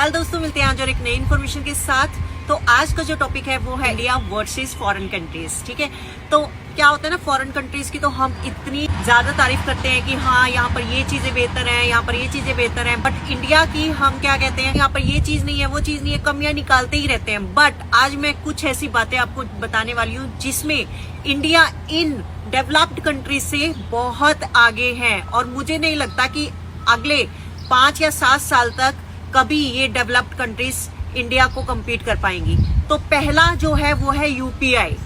हाल दोस्तों, मिलते हैं आज और एक नई इन्फॉर्मेशन के साथ। तो आज का जो टॉपिक है वो है इंडिया वर्सेस फॉरेन कंट्रीज। ठीक है, तो क्या होता है ना, फॉरेन कंट्रीज की तो हम इतनी ज्यादा तारीफ करते हैं कि हाँ यहाँ पर ये चीजें बेहतर हैं, यहाँ पर ये चीजें बेहतर हैं, बट इंडिया की हम क्या कहते हैं, यहाँ पर ये चीज नहीं है, वो चीज नहीं है, कमियां निकालते ही रहते हैं। बट आज मैं कुछ ऐसी बातें आपको बताने वाली हूँ जिसमें इंडिया इन डेवलप्ड कंट्रीज से बहुत आगे है, और मुझे नहीं लगता कि अगले 5 या 7 साल तक कभी ये डेवलप्ड कंट्रीज इंडिया को कम्पीट कर पाएंगी। तो पहला जो है वो है यूपीआई।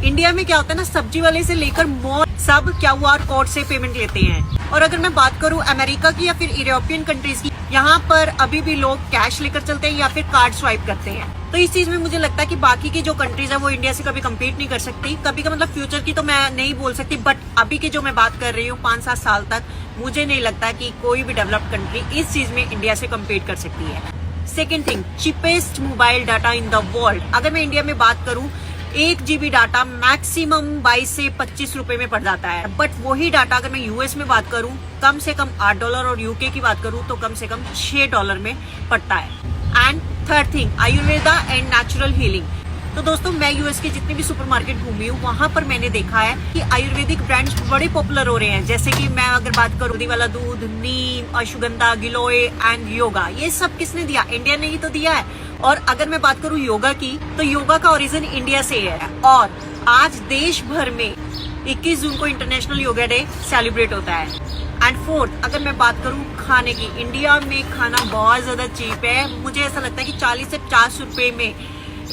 इंडिया में क्या होता है ना, सब्जी वाले से लेकर मॉल सब QR कोड से पेमेंट लेते हैं। और अगर मैं बात करूं अमेरिका की या फिर यूरोपियन कंट्रीज की, यहाँ पर अभी भी लोग कैश लेकर चलते हैं या फिर कार्ड स्वाइप करते हैं। तो इस चीज में मुझे लगता है कि बाकी की जो कंट्रीज है वो इंडिया से कभी कम्पीट नहीं कर सकती। कभी का मतलब फ्यूचर की तो मैं नहीं बोल सकती, बट अभी की जो मैं बात कर रही हूँ 5-7 साल तक, मुझे नहीं लगता कि कोई भी डेवलप्ड कंट्री इस चीज में इंडिया से कम्पीट कर सकती है। Second thing, cheapest mobile data in the world. अगर मैं इंडिया में बात करूं, 1 GB डाटा मैक्सिमम 22 से 25 रुपए में पड़ जाता है। बट वही डाटा अगर मैं यूएस में बात करूं, कम से कम $8, और यूके की बात करूं तो कम से कम $6 में पड़ता है। And third thing, Ayurveda and natural healing. तो दोस्तों, मैं यूएस के जितने भी सुपरमार्केट घूमी हूँ, वहां पर मैंने देखा है कि आयुर्वेदिक ब्रांड्स बड़े पॉपुलर हो रहे हैं। जैसे कि मैं अगर बात करूँ, दी वाला दूध, नीम, अश्वगंधा, गिलोय एंड योगा, ये सब किसने दिया? इंडिया ने ही तो दिया है। और अगर मैं बात करूँ योगा की, तो योगा का ओरिजिन इंडिया से है। और आज देश भर में 21 जून को इंटरनेशनल योगा डे सेलिब्रेट होता है। एंड फोर्थ, अगर मैं बात करूँ खाने की, इंडिया में खाना बहुत ज्यादा चीप है। मुझे ऐसा लगता है कि 40 से 50 रुपए में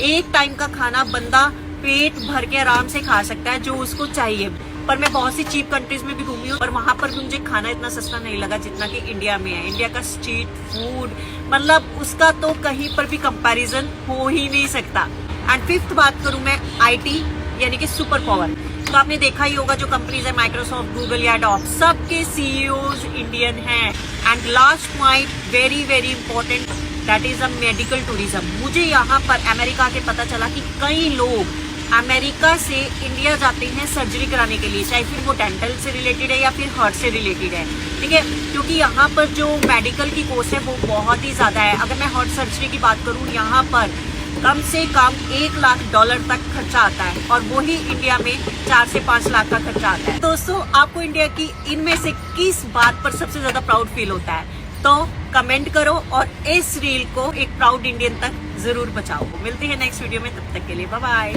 एक टाइम का खाना बंदा पेट भर के आराम से खा सकता है जो उसको चाहिए। पर मैं बहुत सी चीप कंट्रीज में भी घूमी हूँ, पर वहां पर भी मुझे खाना इतना सस्ता नहीं लगा जितना कि इंडिया में है। इंडिया का स्ट्रीट फूड, मतलब उसका तो कहीं पर भी कंपैरिजन हो ही नहीं सकता। एंड फिफ्थ बात करूं मैं IT यानी कि सुपर पावर। तो आपने देखा ही होगा, जो कंपनीज है माइक्रोसॉफ्ट, गूगल या एडोब, सबके CEOs इंडियन हैं। And last point, very very important, that is a medical tourism. मुझे यहाँ पर अमेरिका के पता चला कि कई लोग अमेरिका से इंडिया जाते हैं सर्जरी कराने के लिए, चाहे फिर वो डेंटल से रिलेटेड है या फिर हार्ट से रिलेटेड है। ठीक है, क्योंकि यहाँ पर जो मेडिकल की कोर्स है वो बहुत ही ज्यादा है। अगर मैं हार्ट सर्जरी की बात करूँ, यहाँ पर कम से कम $1 लाख तक खर्चा आता है, और वही इंडिया में 4 से 5 लाख का खर्चा आता है। दोस्तों, आपको इंडिया की इनमें से किस बात पर सबसे ज्यादा प्राउड फील होता है? तो कमेंट करो और इस रील को एक प्राउड इंडियन तक जरूर बचाओ। मिलते हैं नेक्स्ट वीडियो में, तब तक के लिए बाय बाय।